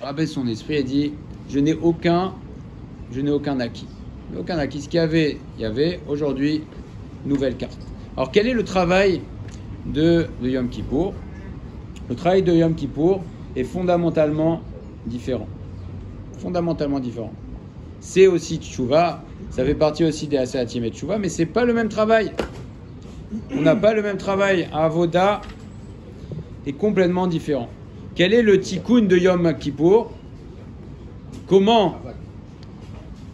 rabaisse son esprit et dit je n'ai aucun acquis. Aucun acquis. Ce qu'il y avait. Aujourd'hui, nouvelle carte. Alors, quel est le travail de Yom Kippour? Le travail de Yom Kippour est fondamentalement différent. C'est aussi Tchouva, ça fait partie aussi des Aseatim et Tchouva, mais c'est pas le même travail. On n'a pas le même travail. Avoda est complètement différent. Quel est le tikkun de Yom Kippour? Comment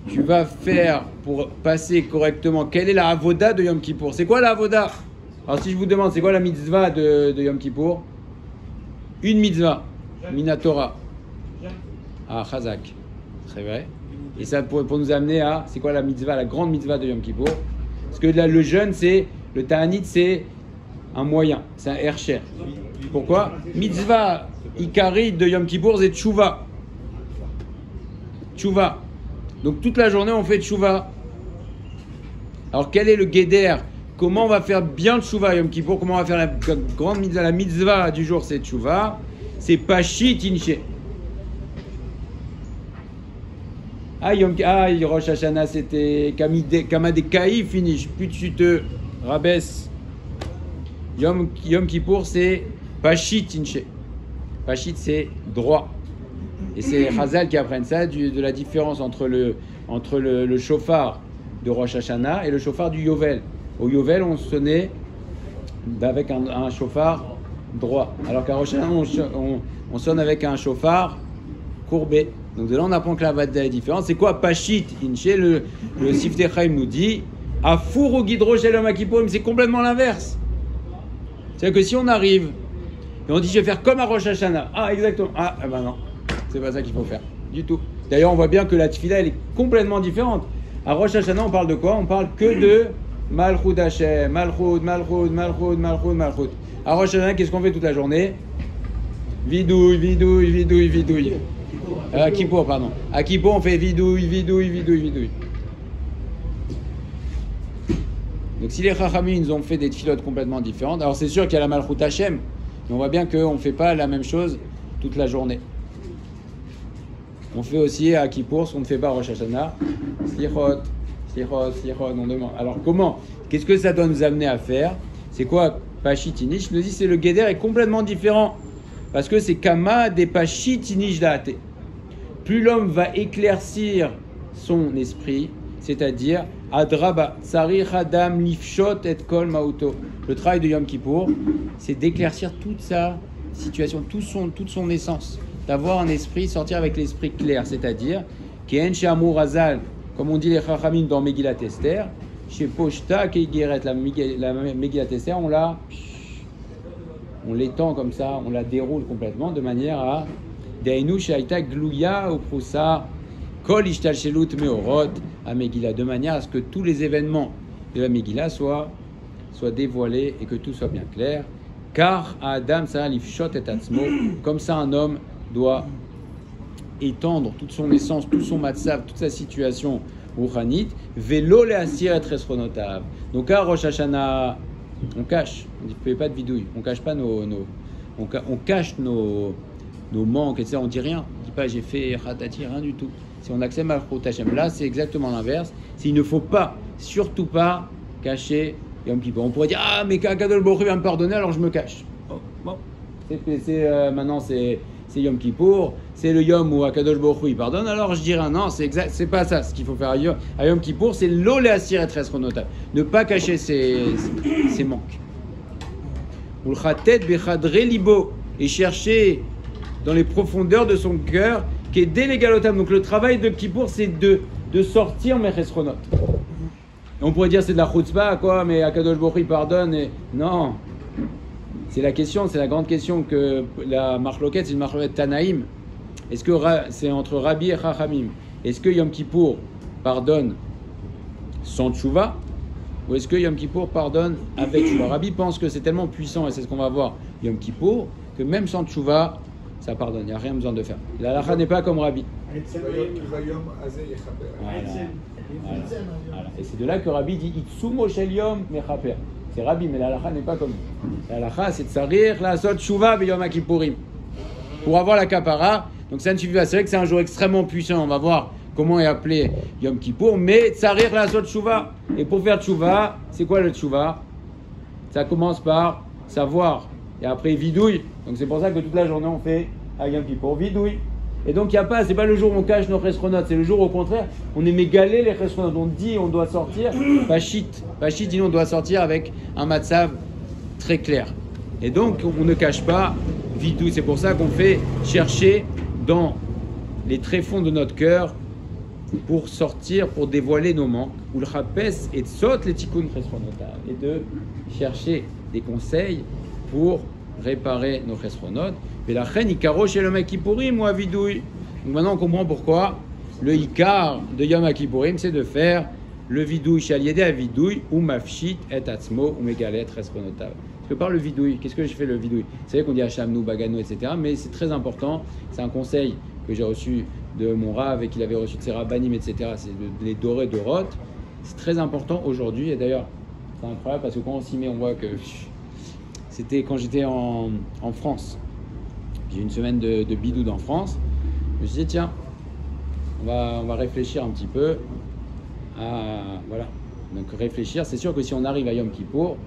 tu vas faire pour passer correctement? Quelle est la avoda de Yom Kippour? C'est quoi la avoda? Alors si je vous demande, c'est quoi la mitzvah de Yom Kippour? Une mitzvah, Minatora. Ah, Chazak. Très vrai. Et ça pour nous amener à, c'est quoi la mitzvah, la grande mitzvah de Yom Kippour? Parce que là, le jeûne, le ta'anit, c'est un moyen, c'est un hersher. Pourquoi? Mitzvah ikari de Yom Kippour, c'est tchouva. Tchouva. Donc toute la journée, on fait tchouva. Alors quel est le guéder? Comment on va faire bien tchouva Yom Kippour? Comment on va faire la grande mitzvah? La mitzvah du jour, c'est tchouva. C'est pashit inché. Rosh Hashanah, c'était Kamade Kai finish. Plus tu te rabaisse. Yom Kippour, c'est pashit inché. Pashit, c'est droit. Et c'est Chazal qui apprennent ça, de la différence entre le shofar de Rosh Hashanah et le shofar du Yovel. Au Yovel, on sonnait avec un shofar droit. Alors qu'à Rosh Hashanah, on sonne avec un shofar courbé. Donc de là, on apprend que la vada est différente. C'est quoi Pashit Inche? Le Siftei Chaim nous dit Afour au guidro shel Yom Kippour, mais c'est complètement l'inverse. C'est-à-dire que si on arrive et on dit je vais faire comme à Rosh Hashanah. Ah, exactement. Ah, ben non. C'est pas ça qu'il faut faire, du tout. D'ailleurs, on voit bien que la tefila, elle est complètement différente. À Rosh Hashanah, on parle de quoi? On parle que de Malchut Hashem, Malchut. À Rosh Hashanah, qu'est-ce qu'on fait toute la journée? Vidouille. À Kippour, pardon. À Kippour, on fait vidouille. Donc, si les Chachamim nous ont fait des tefilotes complètement différentes, alors c'est sûr qu'il y a la Malchut Hashem, mais on voit bien qu'on ne fait pas la même chose toute la journée. On fait aussi à Kippour ce qu'on ne fait pas à Rosh Hashanah. Slichot, on demande. Alors comment? Qu'est-ce que ça doit nous amener à faire? C'est quoi Pashitinish? Je le dis, c'est le guéder est complètement différent. Parce que c'est Kama des Pashitinish da'ate. Plus l'homme va éclaircir son esprit, c'est-à-dire Adraba, Tsarich Adam Lifshot et Kol Mauto. Le travail de Yom Kippour, c'est d'éclaircir toute sa situation, toute son essence. D'avoir un esprit, sortir avec l'esprit clair, c'est-à-dire Ken Shamur Azal, comme on dit les Chachamim dans Megillat Esther, chez Poshta, Keigeret, la Megillat Esther, on l'étend comme ça, on la déroule complètement de manière à Deinu Shaita Glouya ou Proussa, Kol Ishtal Shelut Meorot, à Megillah, de manière à ce que tous les événements de la Megillah soient dévoilés et que tout soit bien clair. Car à Adam, ça Lifshot et Atzmo, comme ça un homme doit étendre toute son essence, tout son matzav, toute sa situation rouhanite, vélo les assir et resronotav. Donc à Rosh Hashanah, on cache, on ne fait pas de vidouille, on cache pas on cache nos manques, etc. On dit rien, on dit pas j'ai fait ratati, rien du tout. Si on accepte Malchut Hashem, là c'est exactement l'inverse. Il ne faut pas, surtout pas, cacher Yom Kippour. On pourrait dire ah mais Kadosh Baruch Hu va me pardonner alors je me cache. Bon, maintenant c'est Yom Kippour, c'est le Yom où Akadosh Baruch Hu il pardonne, alors je dirais non, c'est pas ça ce qu'il faut faire à Yom Kippour, c'est l'olé assir et resronotav, ne pas cacher ses manques. Ulchatet bechadre libo, et chercher dans les profondeurs de son cœur, qui est délégalotam. Donc le travail de Kippour, c'est de sortir mes resronot. On pourrait dire c'est de la chutzpah, quoi, mais Akadosh Baruch Hu il pardonne, et non. C'est la grande question que la marloquette, c'est une marloquette Tanaïm. Est-ce que c'est entre Rabbi et Chachamim? Est-ce que Yom Kippour pardonne sans tchouva? Ou est-ce que Yom Kippour pardonne avec tchouva? Rabbi pense que c'est tellement puissant, et c'est ce qu'on va voir Yom Kippour, que même sans tchouva, ça pardonne, il n'y a rien besoin de faire. La halakha n'est pas comme Rabbi. Voilà. Et c'est de là que Rabbi dit Itsumo shel yom mechaper. C'est Rabbi, mais la halakha n'est pas comme lui. La halakha, c'est de sarir la sot tchouva b'yom kippourim. Pour avoir la kapara Donc ça ne suffit pas. C'est vrai que c'est un jour extrêmement puissant. On va voir comment est appelé Yom Kippour. Mais Tsarir la Sot Tshuva. Et pour faire Tshuva, c'est quoi le Tshuva? Ça commence par savoir. Et après, vidouille. Donc c'est pour ça que toute la journée, on fait à Yom Kippour, vidouille. Et donc, il n'y a pas, c'est pas le jour où on cache nos chesronotes, c'est le jour au contraire, on est mégalé les chesronotes. On dit, on doit sortir, pachit, dit on doit sortir avec un matzav très clair. Et donc, on ne cache pas vidouille. C'est pour ça qu'on fait chercher dans les tréfonds de notre cœur pour sortir, pour dévoiler nos manques. Ou le rapes et de saute les tikkun chesronotav. Et de chercher des conseils pour réparer nos chesronotes. Et la reine Ikaro chez le Yom Kippourim ou à vidouille. Donc maintenant on comprend pourquoi le Ikar de Yom Kippourim c'est de faire le vidouille chez Aliédé à vidouille ou mafshit et atzmo ou megalet chesronotav. Parce que par le vidouille, qu'est-ce que je fais le vidouille? C'est vrai qu'on dit Hachamnou, Bagano, etc. Mais c'est très important. C'est un conseil que j'ai reçu de mon Rav et qu'il avait reçu de ses Rabbanim, etc. C'est de les dorer de Roth. C'est très important aujourd'hui. Et d'ailleurs, c'est incroyable parce que quand on s'y met, on voit que c'était quand j'étais en France. J'ai une semaine de bidoud en France. Je me suis dit, tiens, on va réfléchir un petit peu à. Voilà. Donc, réfléchir. C'est sûr que si on arrive à Yom Kippour,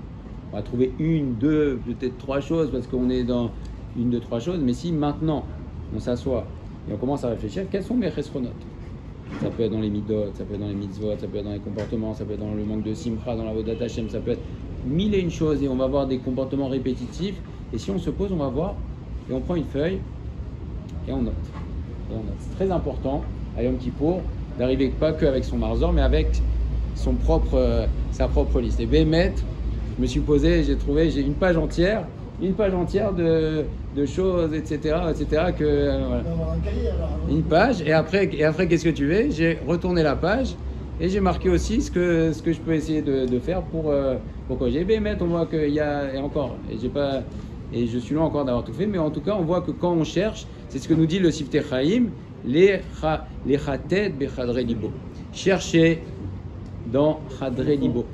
on va trouver une, deux, peut-être trois choses parce qu'on est dans une, deux, trois choses. Mais si maintenant, on s'assoit et on commence à réfléchir, quels sont mes chesronotes? Ça peut être dans les midot, ça peut être dans les mitzvot, ça peut être dans les comportements, ça peut être dans le manque de simcha, dans la vodat Hashem, ça peut être mille et une choses et on va voir des comportements répétitifs. Et si on se pose, on va voir et on prend une feuille et on note. C'est très important à Yom Kippour d'arriver pas qu'avec son marzor, mais avec sa propre liste. Et Bémet, je me suis posé, j'ai une page entière de choses, etc. Que, voilà. Une page, et après qu'est-ce que tu fais? J'ai retourné la page et j'ai marqué aussi ce que je peux essayer de faire pour corriger. Bémet, on voit qu'il y a, et encore, et je suis loin encore d'avoir tout fait, mais en tout cas, on voit que quand on cherche, c'est ce que nous dit le Siftei Chaim, les chatet bechadre libo. Chercher dans chadre libo,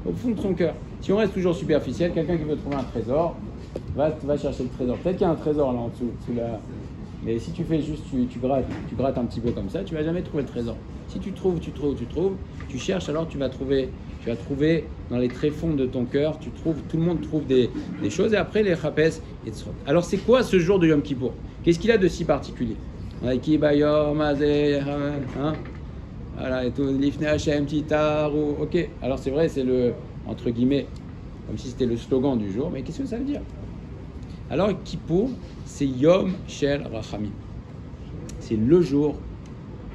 au fond de son cœur. Si on reste toujours superficiel, quelqu'un qui veut trouver un trésor, va chercher le trésor. Peut-être qu'il y a un trésor là en dessous, mais si tu fais juste, tu grattes un petit peu comme ça, tu vas jamais trouver le trésor. Si tu trouves, tu cherches, alors tu vas trouver dans les tréfonds de ton cœur, tout le monde trouve des choses, et après les chapes et tzrot. Alors c'est quoi ce jour de Yom Kippour? Qu'est-ce qu'il a de si particulier? On a qui bayom azeh, hein? Voilà, et tout, l'ifne Hashem titar, ok. Alors c'est vrai, c'est le, entre guillemets, comme si c'était le slogan du jour, mais qu'est-ce que ça veut dire? Alors Kippour, c'est Yom Shel Rachamim. C'est le jour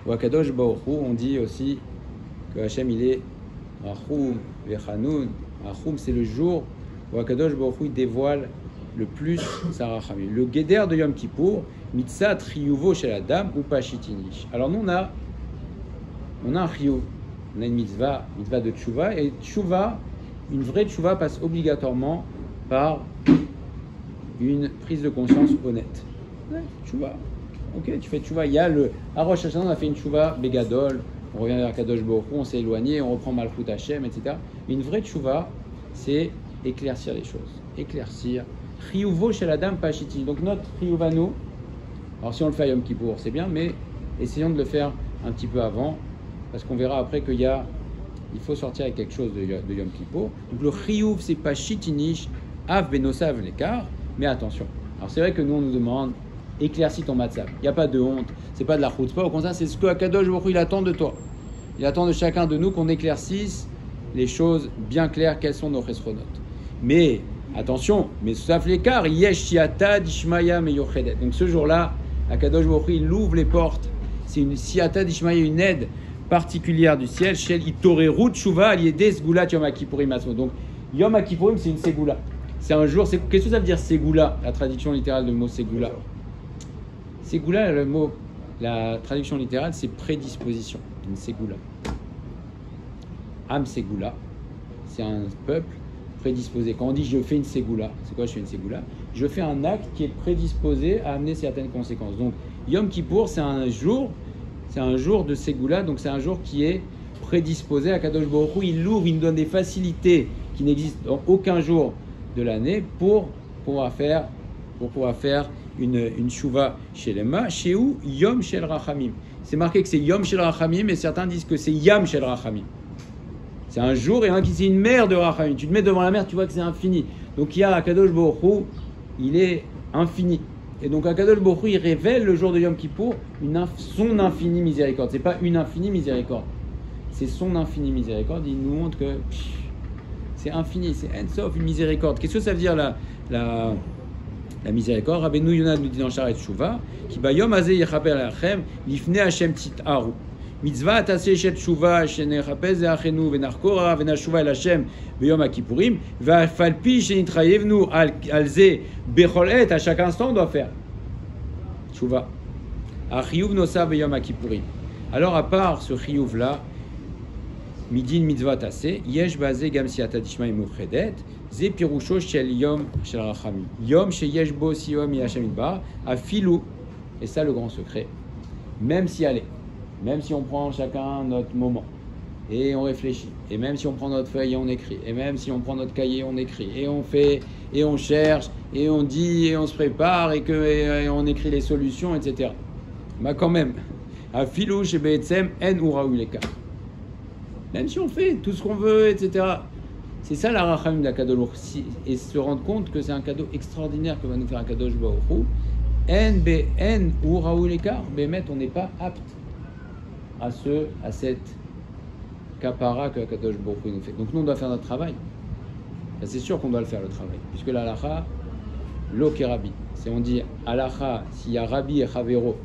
où Akadosh Baruch Hu, on dit aussi que Hashem il est Rachum Vechanoun. Rachum, c'est le jour où Akadosh Baruch Hu il dévoile le plus sa Rachamim. Le Geder de Yom Kippour, Mitzat Riyuvo Shel Adam ou Pashitinish. Alors nous on a un Riyuv, on a une mitzvah de Tshuva, et Tshuva, une vraie Tshuva passe obligatoirement par une prise de conscience honnête. Ouais, Tshuva. Ok, tu fais Tshuva. Il y a le à Rosh Hashanah, on a fait une Tshuva Begadol, on revient vers Kadosh Baruch Hu, on s'est éloigné, on reprend Malchut Hashem, etc. Une vraie Tshuva, c'est éclaircir les choses. Éclaircir. Chiyuvo shel Adam Pashiti. Donc notre Chiyuv à nous, alors si on le fait à Yom Kippour, c'est bien, mais essayons de le faire un petit peu avant, parce qu'on verra après il faut sortir avec quelque chose de Yom Kippour. Donc le Chiyuv, c'est Pashitinish, Av Benosav l'écart, mais attention. Alors c'est vrai que nous, on nous demande, éclaircis ton matzav. Il n'y a pas de honte, c'est pas de la chutzpah, au contraire, c'est ce que Akadosh Baruch Hu il attend de toi. Il attend de chacun de nous qu'on éclaircisse les choses bien claires, quelles sont nos chesronotes. Mais, attention, mais sauf l'écart, yesh siata d'ishmaya meyochedet. Donc ce jour-là, Akadosh Baruch Hu il ouvre les portes, c'est une siata d'ishmaya, une aide particulière du ciel, shel itorerut tshuva aliédé sgulat Yom Kippourim asmo. Donc Yom Kippourim, c'est une ségoula. C'est un jour, qu'est-ce que ça veut dire ségoula? La traduction littérale du mot ségoula. Ségoula, la traduction littérale, c'est prédisposition. Une ségoula. Am ségoula, c'est un peuple prédisposé. Quand on dit je fais une ségoula, c'est quoi je fais une ségoula? Je fais un acte qui est prédisposé à amener certaines conséquences. Donc Yom Kippour, c'est un jour de ségoula, donc c'est un jour qui est prédisposé à Kadosh Baruch Hu. Il l'ouvre, il nous donne des facilités qui n'existent dans aucun jour de l'année pour pouvoir faire une chouva chez les ma, chez où Yom Shel Rachamim. C'est marqué que c'est Yom Shel Rachamim, mais certains disent que c'est Yam Shel Rachamim. C'est un jour et un qui c'est une mer de Rachamim. Tu te mets devant la mer, tu vois que c'est infini. Donc il y a Akadosh Baruch Hu, il est infini. Et donc Akadosh Baruch Hu, il révèle le jour de Yom Kippour son infinie miséricorde. C'est pas une infinie miséricorde, c'est son infinie miséricorde. Il nous montre que c'est infini, c'est Ensof, une miséricorde. Qu'est-ce que ça veut dire la miséricorde? Rabbeinu Yonah nous dit dans Sharet Shuvah, qui bayom azeh yechaper lachem lifnei Hashem titaru. Mitzvah atase shet Shuvah shenechapez zeachenu venachkora venashuva el Hashem beyom haKippurim va'falpi shenitrayevnu al ze bechol et. À chaque instant on doit faire Shuvah. Achiyuv nosav beyom haKippurim. Alors à part ce chiyuv là, midin mitzvah taseh yesh bazeh gam siata dishma imufredet ze pirusho shel yom shel rachamim yom sheyesh bo siyom yashem idbar afilu. Et ça le grand secret, même si on prend chacun notre moment et on réfléchit, et même si on prend notre feuille et on écrit, et même si on prend notre cahier on écrit, et on fait, et on cherche, et on dit, et on se prépare, et on écrit les solutions, etc. Mais quand même, afilu shebe'etzem en uraou leka. Même si on fait tout ce qu'on veut, etc. C'est ça la rachamim d'Akadosh, et se rendre compte que c'est un cadeau extraordinaire que va nous faire Akadosh Baruch Hu. En ou Raoul Ekar, Bémet, on n'est pas apte à cette kapara que Akadosh Baruch Hu nous fait. Donc nous on doit faire notre travail. Ben, c'est sûr qu'on doit le faire le travail, puisque la halacha, lo kerabi. C'est on dit halacha, s'il y a Rabbi et Chavero,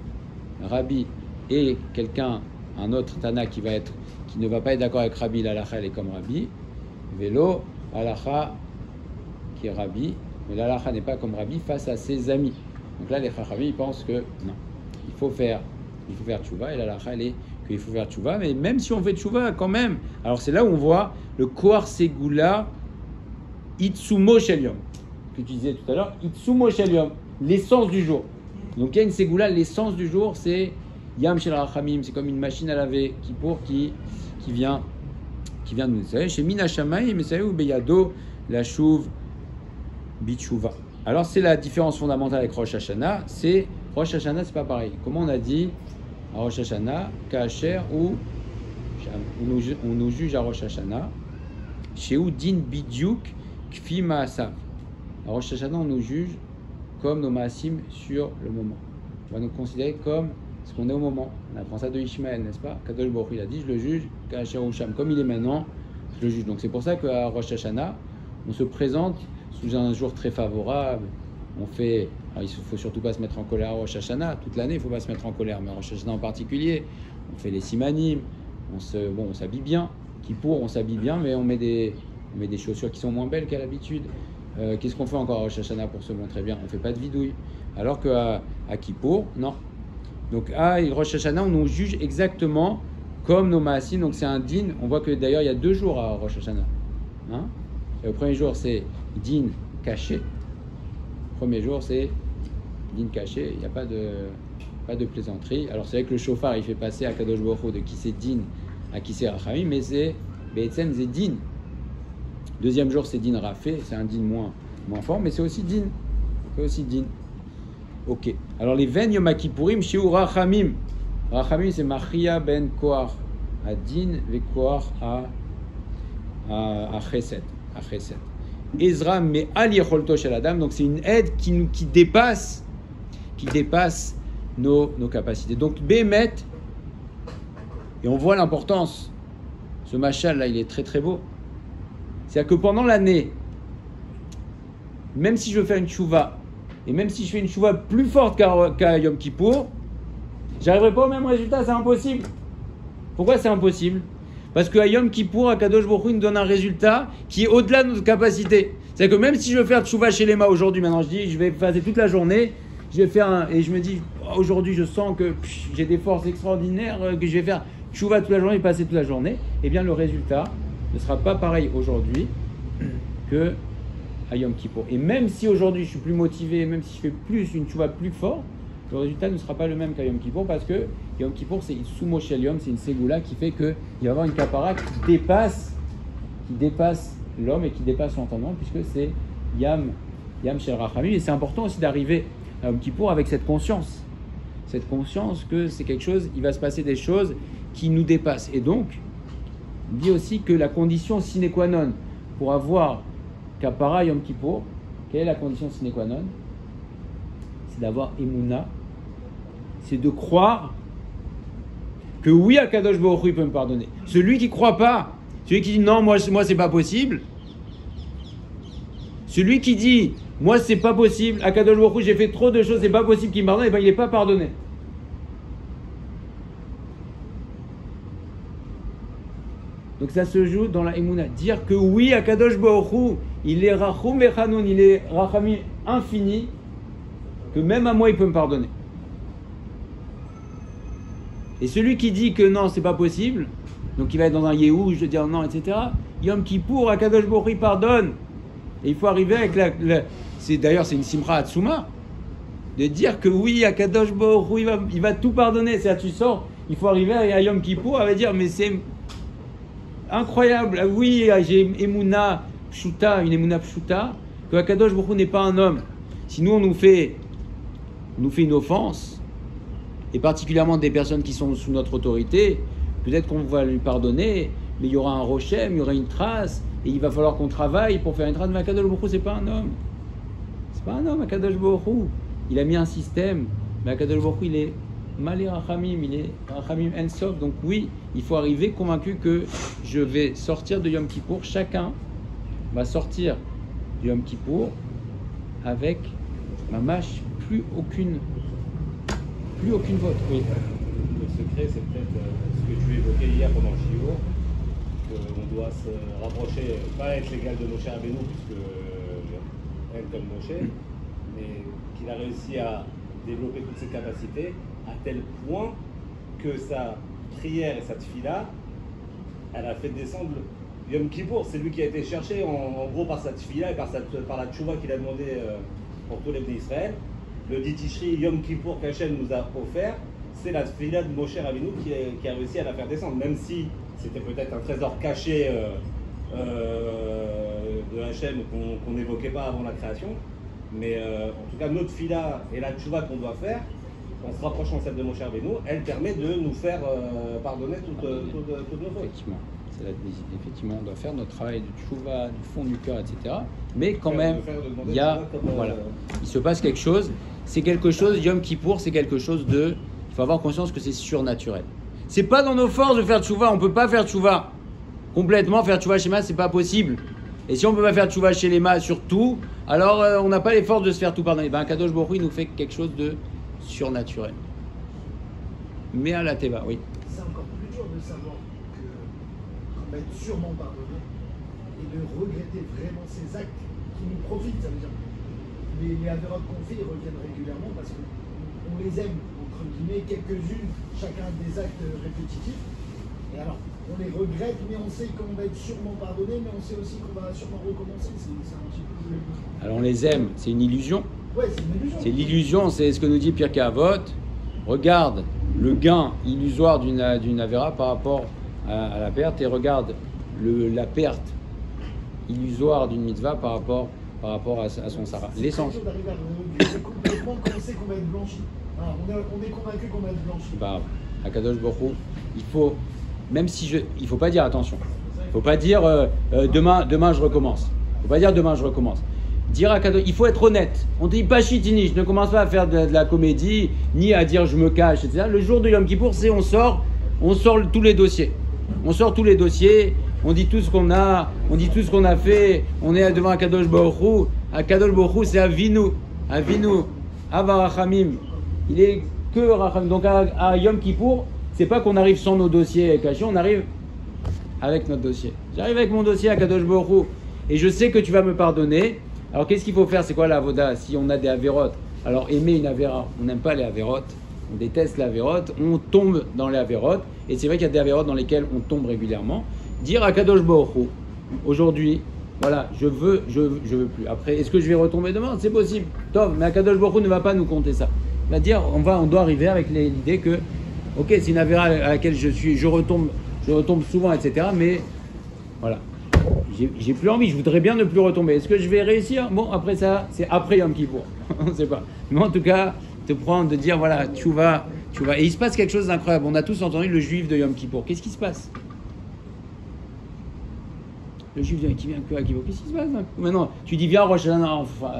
Rabbi et quelqu'un, un autre Tana qui ne va pas être d'accord avec Rabbi, la halacha elle est comme Rabbi. Vélo, halacha qui est Rabbi, mais la halacha n'est pas comme Rabbi face à ses amis. Donc là, les Chachamim, ils pensent que non, il faut faire tchouva, et la halacha, elle est qu'il faut faire tchouva, mais même si on fait tchouva, quand même, alors c'est là où on voit le koar segula itsumo shel yom, que tu disais tout à l'heure, itsumo shel yom, l'essence du jour. Donc il y a une segula, l'essence du jour, c'est yam shel rachamim, c'est comme une machine à laver qui vient de nous dire, chez Mina Shamayim, mais ou beyado la chouv bitchouva. Alors c'est la différence fondamentale avec Rosh Hashanah, Rosh Hashanah c'est pas pareil. Comment on a dit à Rosh Hashanah, Kacher ou on nous juge à Rosh Hashanah, chez Din Bidyouk Kfi Maasav. À Rosh Hashanah on nous juge comme nos Maasim sur le moment. On va nous considérer comme ce qu'on est au moment. On apprend ça de Ishmael, n'est-ce pas? Kadosh Baruch Hu, il a dit, je le juge, Kacher ou Sham, comme il est maintenant, je le juge. Donc c'est pour ça qu'à Rosh Hashanah, on se présente sous un jour très favorable. Alors il ne faut surtout pas se mettre en colère à Rosh Hashanah. Toute l'année, il ne faut pas se mettre en colère, mais à Rosh Hashanah en particulier. On fait les simanim, on s'habille bien. Kippour, on s'habille bien, mais on met des chaussures qui sont moins belles qu'à l'habitude. Qu'est-ce qu'on fait encore à Rosh Hashanah pour se montrer bien? On ne fait pas de vidouille. Alors qu'à Kippour, non. Donc à Rosh Hashanah, on nous juge exactement comme nos maasim. Donc c'est un din. On voit que d'ailleurs, il y a 2 jours à Rosh Hashanah. Hein? Et le premier jour, c'est din caché. Le premier jour, c'est din caché. Il n'y a pas de plaisanterie. Alors c'est vrai que le chauffard, il fait passer à Kadosh Baruch Hu de qui c'est din à qui c'est rachamim, mais c'est be'etzem, c'est din. Deuxième jour, c'est din rafé. C'est un din moins fort, mais c'est aussi din. Ok. Alors les veines Yom Kippourim, chez rachamim. Rachamim, c'est machia ben koar à din ve koar à chesed. Ezra mais al yecholto shel adam, donc c'est une aide qui dépasse nos capacités. Donc Bémet, et on voit l'importance. Ce machal là, il est très très beau. C'est-à-dire que pendant l'année, même si je veux faire une tchouva, et même si je fais une tchouva plus forte qu'à Yom Kippour, j'arriverai pas au même résultat, c'est impossible. Pourquoi c'est impossible? Parce qu'à Yom Kippour, Akadosh Baruch Hu nous donne un résultat qui est au-delà de notre capacité. C'est-à-dire que même si je veux faire tchouva chez les mains aujourd'hui, maintenant je dis, je vais passer toute la journée, et je me dis, aujourd'hui je sens que j'ai des forces extraordinaires, que je vais faire tchouva toute la journée et passer toute la journée, eh bien le résultat ne sera pas pareil aujourd'hui que à Yom Kippour. Et même si aujourd'hui je suis plus motivé, même si je fais une tchouva plus fort, le résultat ne sera pas le même qu'à Yom Kippour, parce que Yom Kippour c'est Itsumo Shel Yom, c'est une ségoula qui fait qu'il va y avoir une kapara qui dépasse l'homme et qui dépasse l'entendement, puisque c'est Yam Shel Rachamim. Et c'est important aussi d'arriver à Yom Kippour avec cette conscience que c'est quelque chose, il va se passer des choses qui nous dépassent. Et donc, il dit aussi que la condition sine qua non pour avoir Kapara Yom Kippour, quelle est la condition sine qua non? C'est d'avoir Emouna, c'est de croire que oui, Akadosh Baruch Hu, il peut me pardonner. Celui qui ne croit pas, celui qui dit non, moi c'est pas possible, celui qui dit moi c'est pas possible, Akadosh Baruch Hu, j'ai fait trop de choses, c'est pas possible qu'il me pardonne, et bien il n'est pas pardonné. Donc ça se joue dans la Emouna. Dire que oui, Akadosh Baruch Hu, il est Rachum Vechanoun, il est Rachamim infini, que même à moi il peut me pardonner. Et celui qui dit que non, c'est pas possible, donc il va être dans un Yehou, je veux dire non, etc. Yom Kippour, Akadosh Baruch Hu, il pardonne. Et il faut arriver avec d'ailleurs c'est une Simcha Hatsuma, de dire que oui, Akadosh Baruch Hu, il va tout pardonner. C'est-à-dire tu sors, il faut arriver à Yom Kippour, elle va dire mais c'est incroyable, oui, j'ai Emouna Pshuta, une Emouna Pshuta, que Akadosh Baruch Hu n'est pas un homme. Si nous on nous fait une offense, et particulièrement des personnes qui sont sous notre autorité, peut-être qu'on va lui pardonner, mais il y aura un rochem, il y aura une trace, et il va falloir qu'on travaille pour faire une trace. Mais Akadosh Baruch Hu, c'est pas un homme. C'est pas un homme, Akadosh Baruch Hu. Il a mis un système, mais Akadosh Baruch Hu, il est Malé Rachamim, il est Rachamim Ensof. Donc oui, il faut arriver convaincu que je vais sortir de Yom Kippour. Chacun va sortir de Yom Kippour avec ma mâche, plus aucune faute. Oui. Le secret, c'est peut-être ce que tu évoquais hier pendant le Shiur, qu'on doit se rapprocher, pas être l'égal de Moshe Rabbeinu, puisque elle comme Moshe, mais qu'il a réussi à développer toutes ses capacités à tel point que sa prière et sa tfila, elle a fait descendre Yom Kippour. C'est lui qui a été cherché en gros par sa tfila et par la tchouva qu'il a demandé pour tous les pays d'Israël. Le dit Tishri Yom Kippour qu'Hachem nous a offert, c'est la tfila de Moshe Rabbeinu qui a réussi à la faire descendre, même si c'était peut-être un trésor caché de Hachem qu'on n'évoquait pas avant la création. Mais en tout cas, notre fila et la tchouva qu'on doit faire, en se rapprochant de celle de Moshe Rabbeinu, elle permet de nous faire pardonner toutes nos fautes. Effectivement, on doit faire notre travail de tchouva, du fond du cœur, etc. Mais quand même, il se passe quelque chose. C'est quelque chose, Yom Kippour, c'est quelque chose de... Il faut avoir conscience que c'est surnaturel. C'est pas dans nos forces de faire tchouva. On peut pas faire tchouva. Complètement, faire tchouva chez Ma, c'est pas possible. Et si on peut pas faire tchouva chez les Ma sur tout, alors on n'a pas les forces de se faire tout pardonner. Ben, Kadosh Baruch Hu, il nous fait quelque chose de surnaturel. Mais à la Teva, oui. C'est encore plus dur de savoir qu'on va être sûrement pardonné et de regretter vraiment ces actes qui nous profitent. Ça veut dire les avérotes qu'on fait, ils reviennent régulièrement parce qu'on les aime, entre guillemets, quelques-unes, chacun des actes répétitifs. Et alors, on les regrette, mais on sait qu'on va être sûrement pardonné, mais on sait aussi qu'on va sûrement recommencer. C'est un petit peu... Alors on les aime, c'est une illusion. Ouais, c'est une illusion. C'est l'illusion, c'est ce que nous dit Pirkei Avot. Regarde le gain illusoire d'une avéra par rapport à la perte, et regarde la perte illusoire d'une mitzvah par rapport à son sarah. L'essence. C'est d'arriver à regretter complètement quand on sait qu'on va être blanchi. Alors, on est convaincu qu'on va être blanchi. Bah, à Kadosh Baruch Hu, il faut, même si il faut pas dire attention. Il faut pas dire demain je recommence. Il faut pas dire demain je recommence. Dire à Kadosh, il faut être honnête. On dit pas chitini, je ne commence pas à faire de la comédie, ni à dire je me cache, etc. Le jour de Yom Kippour, c'est on sort tous les dossiers. On sort tous les dossiers, on dit tout ce qu'on a, on dit tout ce qu'on a fait, on est devant Akadosh Baruch Hu. Akadosh Baruch Hu, c'est Avinu, Avarachamim. Il est que Rachamim. Donc à Yom Kippour, c'est pas qu'on arrive sans nos dossiers cachés, on arrive avec notre dossier. J'arrive avec mon dossier à Akadosh Baruch Hu, et je sais que tu vas me pardonner. Alors qu'est-ce qu'il faut faire? C'est quoi la avoda? Si on a des avérotes, alors aimer une avéra, on n'aime pas les avérotes, on déteste les avérotes, on tombe dans les avérotes, et c'est vrai qu'il y a des avérotes dans lesquelles on tombe régulièrement. Dire à Kadosh Baruch Hu, aujourd'hui, voilà, je veux plus. Après, est-ce que je vais retomber demain? C'est possible. Tov, mais Kadosh Baruch Hu ne va pas nous compter ça. Il va dire, on doit arriver avec l'idée que, ok, c'est une avéra à laquelle je retombe souvent, etc. Mais voilà. J'ai plus envie, je voudrais bien ne plus retomber. Est-ce que je vais réussir? Bon, après ça, c'est après Yom Kippour. on ne sait pas. Mais en tout cas, te prendre, de dire, voilà, tu vas. Et il se passe quelque chose d'incroyable. On a tous entendu le juif de Yom Kippour. Qu'est-ce qui se passe? Le juif qui vient à Kippour, qu'est-ce qui se passe maintenant? Tu dis, viens à Rosh Hashanah, enfin,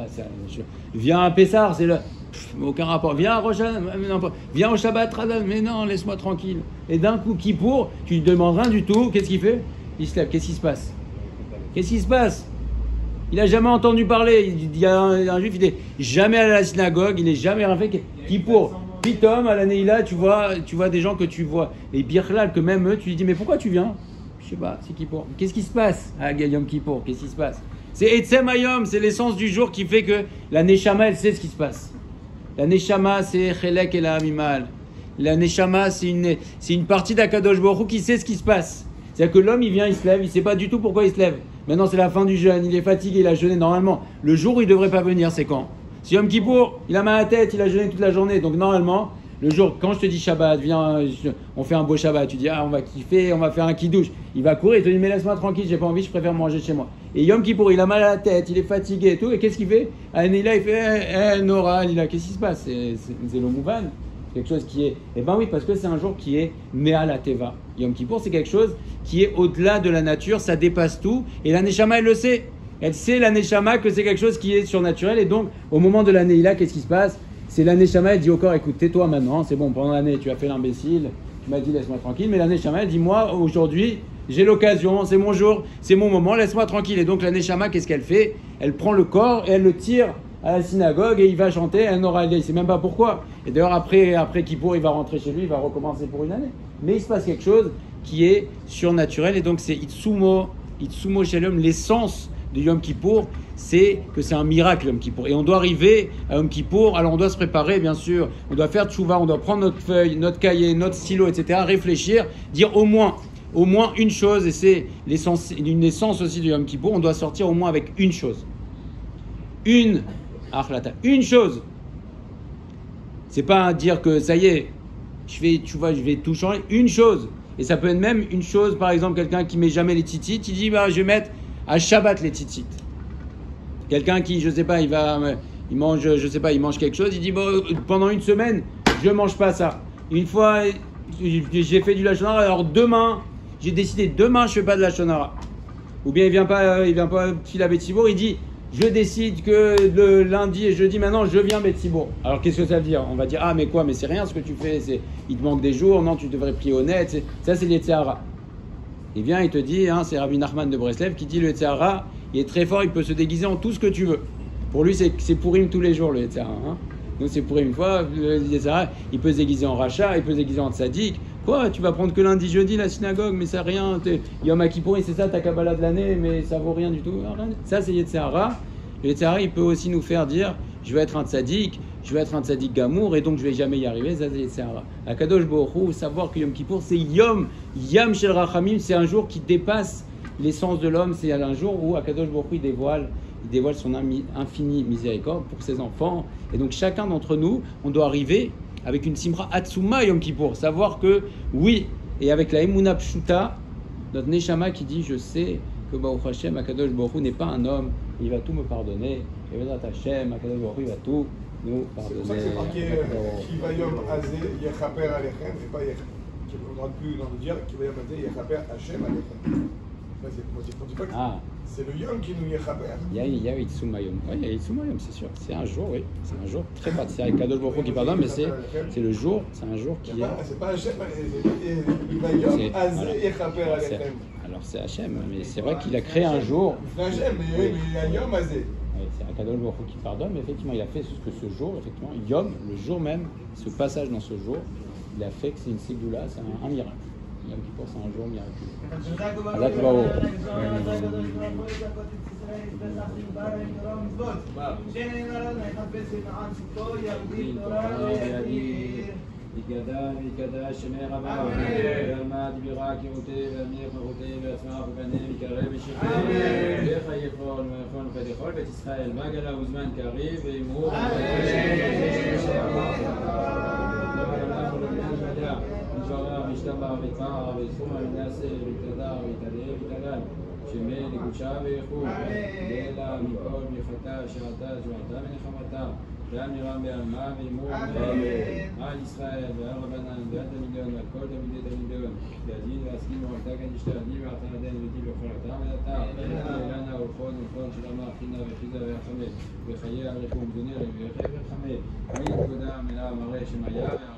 viens à Pessar, c'est le... aucun rapport. Viens à Rosh Hashanah, viens au Shabbat Radal, mais non, laisse-moi tranquille. Et d'un coup, Kippour, tu lui demandes rien du tout, qu'est-ce qu'il fait? Il se lève, qu'est-ce qui se passe? Qu'est-ce qui se passe? Il n'a jamais entendu parler. Il y a un juif, il n'est jamais allé à la synagogue, il n'est jamais rien fait. Kippour, Pitom, à l'année là, tu vois des gens que tu vois, les Birlal, que même eux, tu lui dis, mais pourquoi tu viens? Je sais pas, c'est Kippour. Qu'est-ce qui se passe à Yom Kippour? Qu'est-ce qui se passe? C'est Etzem Hayom, c'est l'essence du jour qui fait que la Neshama, elle sait ce qui se passe. La Neshama, c'est Chelek et la Amimal. La Neshama, c'est une partie d'Akadosh Baruch Hu qui sait ce qui se passe. C'est-à-dire que l'homme, il vient, il se lève, il ne sait pas du tout pourquoi il se lève. Maintenant, c'est la fin du jeûne, il est fatigué, il a jeûné normalement. Le jour où il ne devrait pas venir, c'est quand? Si Yom Kippour, il a mal à la tête, il a jeûné toute la journée. Donc normalement, le jour, quand je te dis Shabbat, viens, on fait un beau Shabbat, tu dis, on va kiffer, on va faire un kiddush. Il va courir, il te dit, mais laisse-moi tranquille, j'ai pas envie, je préfère manger chez moi. Et Yom Kippour, il a mal à la tête, il est fatigué et tout, et qu'est-ce qu'il fait? Nila, il fait, Nora, Nila, qu'est-ce qui se passe? C'est le Mouvan, quelque chose qui est... Eh ben oui, parce que c'est un jour qui est Mea la Teva. Yom Kippour, c'est quelque chose qui est au-delà de la nature, ça dépasse tout, et la Neshama, elle le sait. Elle sait, la Neshama, que c'est quelque chose qui est surnaturel, et donc, au moment de la Neila, qu'est-ce qui se passe? C'est la Neshama, elle dit au corps, écoute, tais-toi maintenant, c'est bon, pendant l'année, tu as fait l'imbécile, tu m'as dit, laisse-moi tranquille, mais la Neshama, elle dit, moi, aujourd'hui, j'ai l'occasion, c'est mon jour, c'est mon moment, laisse-moi tranquille. Et donc, la Neshama, qu'est-ce qu'elle fait? Elle prend le corps et elle le tire à la synagogue et il va chanter, elle n'aura, il ne sait même pas pourquoi. Et d'ailleurs, après Kippour, il va rentrer chez lui, il va recommencer pour une année. Mais il se passe quelque chose qui est surnaturel, et donc c'est Itsumo Shalom, l'essence de Yom Kippour, c'est que c'est un miracle Yom Kippour. Et on doit arriver à Yom Kippour, alors on doit se préparer bien sûr, on doit faire tchouva, on doit prendre notre feuille, notre cahier, notre stylo, etc., réfléchir, dire au moins une chose, et c'est une essence aussi de Yom Kippour, on doit sortir au moins avec une chose. Une chose. C'est pas dire que ça y est, je vais tout changer, une chose. Et ça peut être même une chose, par exemple, quelqu'un qui met jamais les titites, il dit, je vais mettre à Shabbat les titites. Quelqu'un qui, je sais pas, il mange quelque chose, il dit, pendant une semaine, je mange pas ça. Une fois, j'ai fait du Lachon Hara, alors demain, j'ai décidé, demain, je fais pas de Lachon Hara. Ou bien il vient pas filer à Betsibour, il dit, je décide que le lundi et jeudi, maintenant, je viens Betsibour. Alors, qu'est-ce que ça veut dire? On va dire, mais quoi, mais c'est rien ce que tu fais, il te manque des jours, non, tu devrais prier honnête, ça c'est l'Yetzer Hara. Il vient, il te dit, c'est Rabbi Nachman de Breslev qui dit, le Yetzer Hara, il est très fort, il peut se déguiser en tout ce que tu veux. Pour lui, c'est Pourim tous les jours, le Yetzer Hara. Donc c'est Pourim une fois, le Yetzer Hara, il peut se déguiser en rachat, il peut se déguiser en tzaddik. Quoi, tu vas prendre que lundi, jeudi la synagogue, mais ça rien. Yom Kippour, c'est ça ta Kabbalah de l'année, mais ça vaut rien du tout. Ça, c'est Yetzer Hara. Le Yetzer Hara, il peut aussi nous faire dire, je vais être un tzaddik, gamour, et donc je vais jamais y arriver. Ça, c'est Yetzer Hara. Akadosh Baruch Hu, savoir que Yom Kippour, c'est Yom Shel Rachamim, c'est un jour qui dépasse l'essence de l'homme. C'est un jour où Akadosh Baruch Hu, il dévoile son infinie miséricorde pour ses enfants. Et donc chacun d'entre nous, on doit arriver avec une simra atsuma Yom Kippour, savoir que oui, et avec la emuna pshuta, notre neshama qui dit, je sais que Baruch Hashem, Akadosh Baruch Hu n'est pas un homme, il va tout me pardonner, et Bezrat Hashem, Akadosh Baruch Hu, il va tout nous pardonner. C'est pour ça que c'est marqué Kivayom Azeh Yechaper Alechem, c'est pas Yechaper, on ne doit plus nous dire Kivayom Azeh Yechaper Hashem Alechem. On dit pas que c'est le Yom qui nous Yechaper. Il y a Itsuma Yom. Oui, il y a Itsuma Yom, c'est sûr. C'est un jour, oui. C'est un jour très particulier. C'est Akadosh Baruch Hu qui pardonne, mais c'est le jour, c'est un jour qui est... C'est pas Hashem, c'est Kivayom Azeh Yechaper Alechem. Alors c'est Hachem, mais c'est vrai qu'il a créé un jour. C'est Hachem, mais il y a Yom Azeh. Oui, c'est Akadosh Baruch Hu qui pardonne, mais effectivement, il a fait ce jour, effectivement, Yom, le jour même, ce passage dans ce jour, il a fait que c'est une ségoula, c'est un miracle. Yom Kippour, c'est un jour miraculeux. Hazak Baruch. Ikada, Ikada, Shemer Rabba, Yalmad, Bira, Kirote, Amir, Marote, Asmar, Bane, Mikare, Bishifé, Lecha, Yechol, Mechon, Fadechol, Bet Israël, Magala, Ouzman, Kari, Veimur, Mishara, Mishtaba, Betar, Vesuma, Minase, Vitada, Vitale, Vitadal, Shemer, Nikucha, Vechou, Lela, Mikol, Mifata, Sharata, Juata, Menechamata. ועל מרם בעלמא ואמרו על ישראל ועל רבנן ועל תלמידיון ועל כל תלמידי תלמידיון להדין והסכימו על תקן השתעדים ועתן עדיין ודיל וכל אדם ועתה ואילנה הולכון של אמר חינה וחיזה והחמד וחיי עריכו ומזונר וחיי וחמד מי נקודה מלאה מראה שמהיה